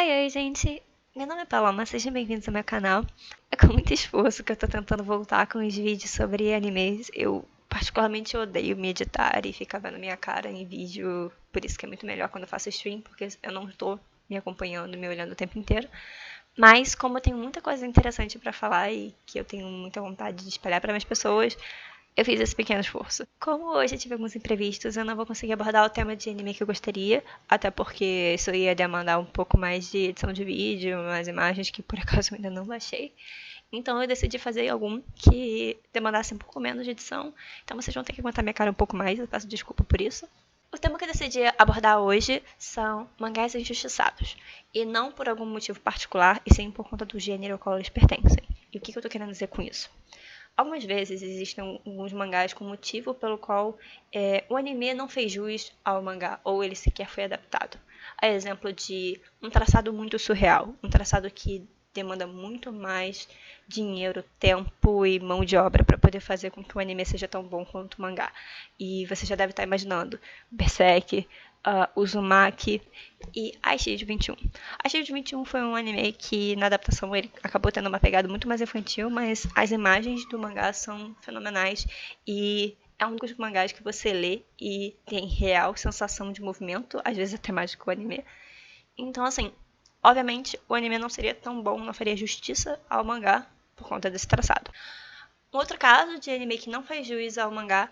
Oi, gente! Meu nome é Paloma, sejam bem-vindos ao meu canal. É com muito esforço que eu tô tentando voltar com os vídeos sobre animes. Eu particularmente odeio me editar e ficar vendo minha cara em vídeo, por isso que é muito melhor quando eu faço stream, porque eu não estou me acompanhando, me olhando o tempo inteiro. Mas como eu tenho muita coisa interessante pra falar e que eu tenho muita vontade de espalhar pra mais pessoas, eu fiz esse pequeno esforço. Como hoje eu tive alguns imprevistos, eu não vou conseguir abordar o tema de anime que eu gostaria, até porque isso ia demandar um pouco mais de edição de vídeo, umas imagens que por acaso eu ainda não baixei. Então eu decidi fazer algum que demandasse um pouco menos de edição. Então vocês vão ter que aguentar minha cara um pouco mais, eu peço desculpa por isso. O tema que eu decidi abordar hoje são mangás injustiçados. E não por algum motivo particular, e sim por conta do gênero ao qual eles pertencem. E o que eu tô querendo dizer com isso? Algumas vezes existem alguns mangás com motivo pelo qual o anime não fez jus ao mangá, ou ele sequer foi adaptado. A exemplo de um traçado muito surreal, um traçado que demanda muito mais dinheiro, tempo e mão de obra para poder fazer com que o anime seja tão bom quanto o mangá. E você já deve estar imaginando Berserk, Uzumaki e Aishid 21. Aishid 21 foi um anime que na adaptação ele acabou tendo uma pegada muito mais infantil, mas as imagens do mangá são fenomenais e é um dos mangás que você lê e tem real sensação de movimento, às vezes até mais do que o anime. Então, assim, obviamente o anime não seria tão bom, não faria justiça ao mangá por conta desse traçado. Um outro caso de anime que não faz juiz ao mangá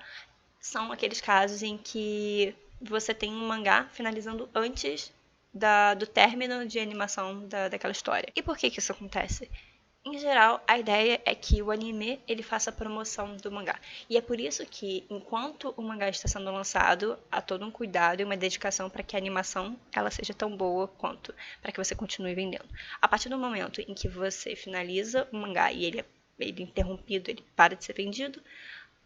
são aqueles casos em que você tem um mangá finalizando antes do término de animação daquela história. E por que isso acontece? Em geral, a ideia é que o anime ele faça a promoção do mangá. E é por isso que, enquanto o mangá está sendo lançado, há todo um cuidado e uma dedicação para que a animação ela seja tão boa quanto para que você continue vendendo. A partir do momento em que você finaliza o mangá e ele é interrompido, ele para de ser vendido,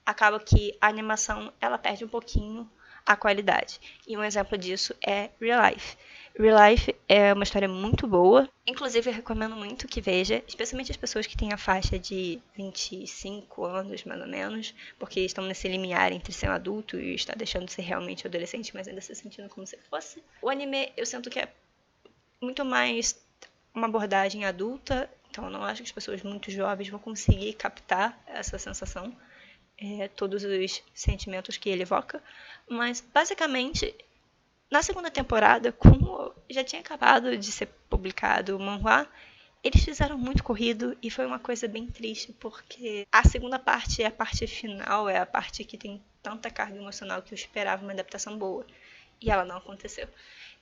acaba que a animação ela perde um pouquinho a qualidade. E um exemplo disso é Real Life. Real Life é uma história muito boa. Inclusive, eu recomendo muito que veja, especialmente as pessoas que têm a faixa de 25 anos, mais ou menos, porque estão nesse limiar entre ser um adulto e estar deixando de ser realmente adolescente, mas ainda se sentindo como se fosse. O anime, eu sinto que é muito mais uma abordagem adulta, então eu não acho que as pessoas muito jovens vão conseguir captar essa sensação. Todos os sentimentos que ele evoca, mas basicamente na segunda temporada, como já tinha acabado de ser publicado o manhwa, eles fizeram muito corrido e foi uma coisa bem triste, porque a segunda parte é a parte final, é a parte que tem tanta carga emocional que eu esperava uma adaptação boa, e ela não aconteceu.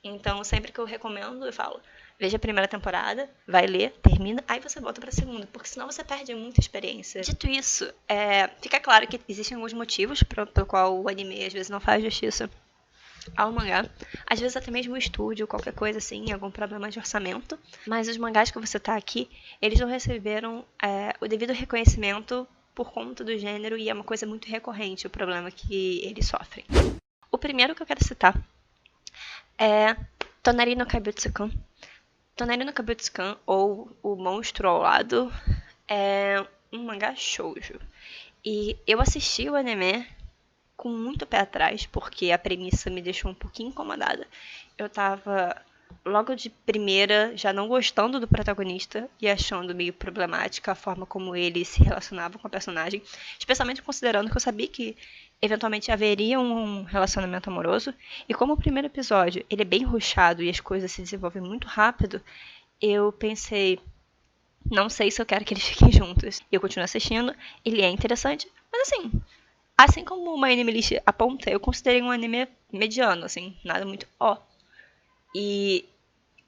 Então, sempre que eu recomendo, eu falo, veja a primeira temporada, vai ler, termina, aí você volta pra segunda, porque senão você perde muita experiência. Dito isso, fica claro que existem alguns motivos pelo qual o anime às vezes não faz justiça ao mangá. Às vezes até mesmo o estúdio, qualquer coisa assim, algum problema de orçamento. Mas os mangás que você tá aqui, eles não receberam o devido reconhecimento por conta do gênero e é uma coisa muito recorrente o problema que eles sofrem. O primeiro que eu quero citar é Tonari no Kaibutsukan. Tonari no Kaibutsukan, ou O Monstro ao Lado, é um mangá shoujo. E eu assisti o anime com muito pé atrás, porque a premissa me deixou um pouquinho incomodada. Eu tava logo de primeira já não gostando do protagonista e achando meio problemática a forma como ele se relacionava com a personagem, especialmente considerando que eu sabia que eventualmente haveria um relacionamento amoroso, e como o primeiro episódio ele é bem rushado e as coisas se desenvolvem muito rápido, eu pensei, não sei se eu quero que eles fiquem juntos. E eu continuo assistindo, ele é interessante, mas assim como o My Anime List aponta, eu considerei um anime mediano, assim, nada muito E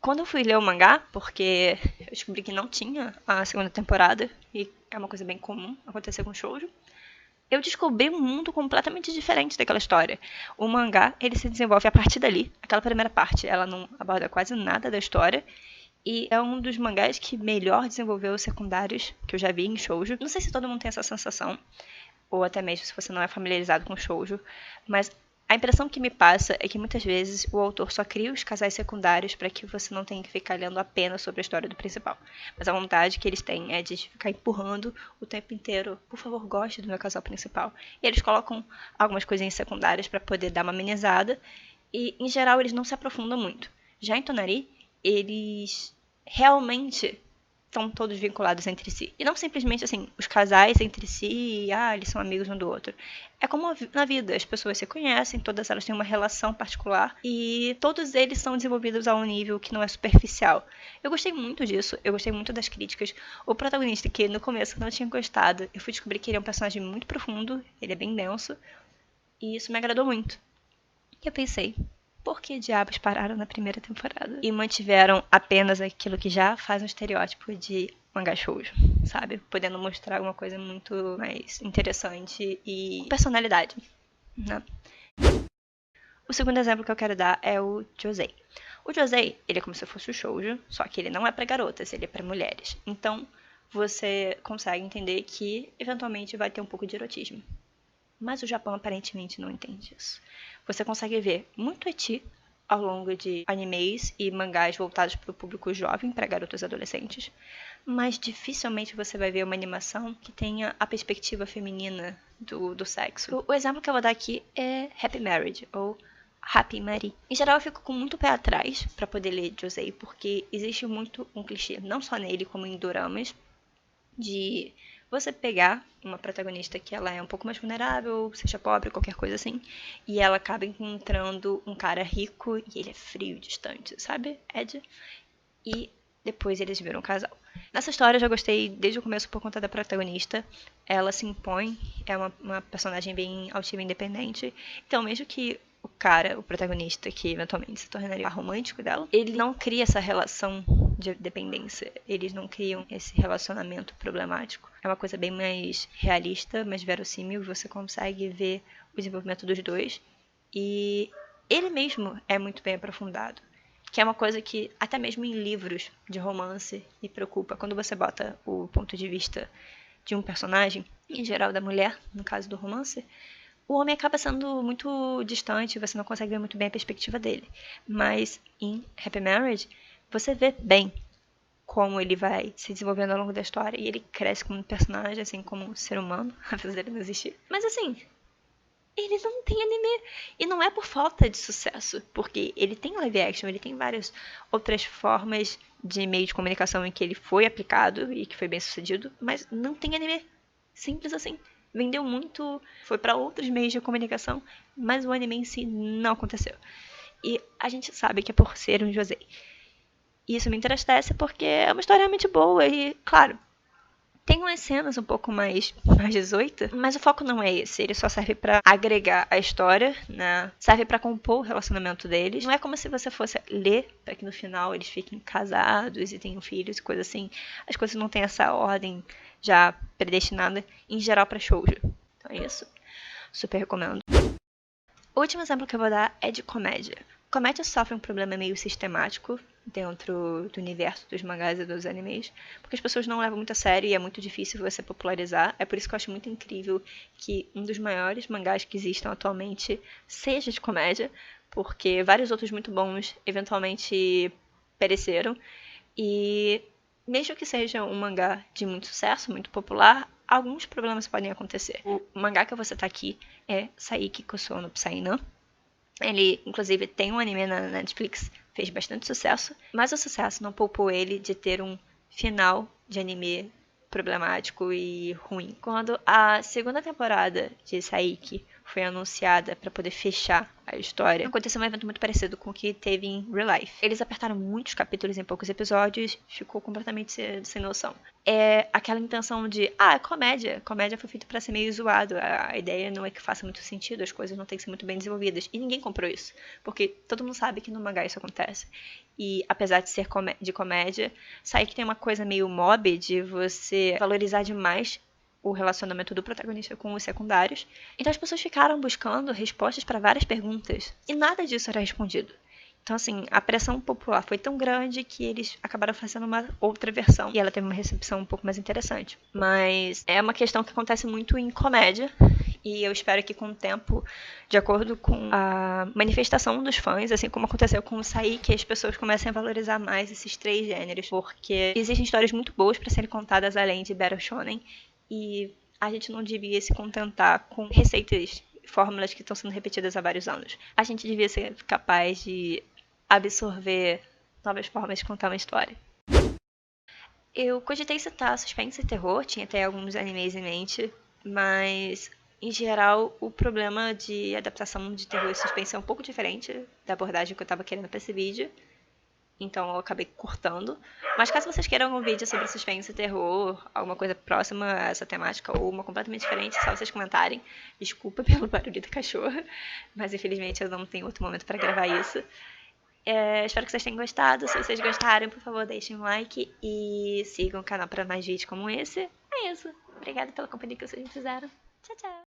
quando eu fui ler o mangá, porque eu descobri que não tinha a segunda temporada, e é uma coisa bem comum acontecer com shoujo, eu descobri um mundo completamente diferente daquela história. O mangá, ele se desenvolve a partir dali. Aquela primeira parte, ela não aborda quase nada da história. E é um dos mangás que melhor desenvolveu os secundários que eu já vi em shoujo. Não sei se todo mundo tem essa sensação, ou até mesmo se você não é familiarizado com shoujo, mas a impressão que me passa é que muitas vezes o autor só cria os casais secundários para que você não tenha que ficar lendo apenas sobre a história do principal. Mas a vontade que eles têm é de ficar empurrando o tempo inteiro, por favor, goste do meu casal principal. E eles colocam algumas coisinhas secundárias para poder dar uma amenizada, e em geral eles não se aprofundam muito. Já em Tonari, eles realmente estão todos vinculados entre si. E não simplesmente, assim, os casais entre si, eles são amigos um do outro. É como na vida, as pessoas se conhecem, todas elas têm uma relação particular e todos eles são desenvolvidos a um nível que não é superficial. Eu gostei muito disso, eu gostei muito das críticas. O protagonista, que no começo eu não tinha gostado, eu fui descobrir que ele é um personagem muito profundo, ele é bem denso, e isso me agradou muito. E eu pensei, por que diabos pararam na primeira temporada? E mantiveram apenas aquilo que já faz um estereótipo de mangá shoujo, sabe? Podendo mostrar uma coisa muito mais interessante e personalidade, né? O segundo exemplo que eu quero dar é o Josei. O Josei, ele é como se fosse o shoujo, só que ele não é para garotas, ele é para mulheres. Então, você consegue entender que, eventualmente, vai ter um pouco de erotismo. Mas o Japão aparentemente não entende isso. Você consegue ver muito eti ao longo de animes e mangás voltados para o público jovem, para garotos adolescentes, mas dificilmente você vai ver uma animação que tenha a perspectiva feminina do sexo. O exemplo que eu vou dar aqui é Happy Marriage, ou Happy Mari. Em geral, eu fico com muito pé atrás para poder ler Josei, porque existe muito um clichê, não só nele, como em doramas, de você pegar uma protagonista que ela é um pouco mais vulnerável, seja pobre, qualquer coisa assim, e ela acaba encontrando um cara rico e ele é frio, distante, sabe? Ed. E depois eles viram um casal. Nessa história eu já gostei desde o começo por conta da protagonista. Ela se impõe, é uma personagem bem altiva e independente. Então, mesmo que o cara, o protagonista, que eventualmente se tornaria romântico dela, ele não cria essa relação de dependência. Eles não criam esse relacionamento problemático. É uma coisa bem mais realista, mais verossímil. Você consegue ver o desenvolvimento dos dois. E ele mesmo é muito bem aprofundado. Que é uma coisa que, até mesmo em livros de romance, me preocupa. Quando você bota o ponto de vista de um personagem, em geral da mulher, no caso do romance, o homem acaba sendo muito distante, você não consegue ver muito bem a perspectiva dele. Mas em Happy Marriage, você vê bem como ele vai se desenvolvendo ao longo da história e ele cresce como um personagem, assim como um ser humano, apesar dele não existir. Mas assim, ele não tem anime. E não é por falta de sucesso, porque ele tem live action, ele tem várias outras formas de meio de comunicação em que ele foi aplicado e que foi bem sucedido, mas não tem anime. Simples assim. Vendeu muito, foi para outros meios de comunicação, mas o anime em si não aconteceu. E a gente sabe que é por ser um josei. E isso me entristece porque é uma história realmente boa e, claro, tem umas cenas um pouco mais 18, mas o foco não é esse. Ele só serve pra agregar a história, né? Serve pra compor o relacionamento deles. Não é como se você fosse ler pra que no final eles fiquem casados e tenham filhos e coisa assim. As coisas não têm essa ordem já predestinada, em geral, pra shoujo. Então é isso. Super recomendo. O último exemplo que eu vou dar é de comédia. Comédia sofre um problema meio sistemático dentro do universo dos mangás e dos animes, porque as pessoas não levam muito a sério e é muito difícil você popularizar. É por isso que eu acho muito incrível que um dos maiores mangás que existam atualmente seja de comédia, porque vários outros muito bons eventualmente pereceram. E mesmo que seja um mangá de muito sucesso, muito popular, alguns problemas podem acontecer. O mangá que eu vou citar aqui é Saiki Kosuo no Psainan. Ele, inclusive, tem um anime na Netflix, fez bastante sucesso, mas o sucesso não poupou ele de ter um final de anime problemático e ruim. Quando a segunda temporada de Saiki foi anunciada para poder fechar a história, aconteceu um evento muito parecido com o que teve em Real Life. Eles apertaram muitos capítulos em poucos episódios, ficou completamente sem noção. É aquela intenção de, é comédia. Comédia foi feita para ser meio zoado. A ideia não é que faça muito sentido, as coisas não têm que ser muito bem desenvolvidas. E ninguém comprou isso, porque todo mundo sabe que no mangá isso acontece. E apesar de ser de comédia, Saiki tem uma coisa meio mob de você valorizar demais o relacionamento do protagonista com os secundários. Então as pessoas ficaram buscando respostas para várias perguntas e nada disso era respondido. Então, assim, a pressão popular foi tão grande que eles acabaram fazendo uma outra versão. E ela teve uma recepção um pouco mais interessante. Mas é uma questão que acontece muito em comédia. E eu espero que com o tempo, de acordo com a manifestação dos fãs, assim como aconteceu com o Saiki, as pessoas comecem a valorizar mais esses três gêneros. Porque existem histórias muito boas para serem contadas além de Battle Shonen. E a gente não devia se contentar com receitas, fórmulas que estão sendo repetidas há vários anos. A gente devia ser capaz de absorver novas formas de contar uma história. Eu cogitei citar suspense e terror, tinha até alguns animes em mente, mas em geral o problema de adaptação de terror e suspense é um pouco diferente da abordagem que eu estava querendo para esse vídeo, então eu acabei cortando. Mas caso vocês queiram um vídeo sobre suspense e terror, alguma coisa próxima a essa temática ou uma completamente diferente, é só vocês comentarem. Desculpa pelo barulho da cachorra, mas infelizmente eu não tenho outro momento para gravar isso. Espero que vocês tenham gostado. Se vocês gostaram, por favor, deixem um like e sigam o canal para mais vídeos como esse. É isso. Obrigada pela companhia que vocês me fizeram. Tchau, tchau.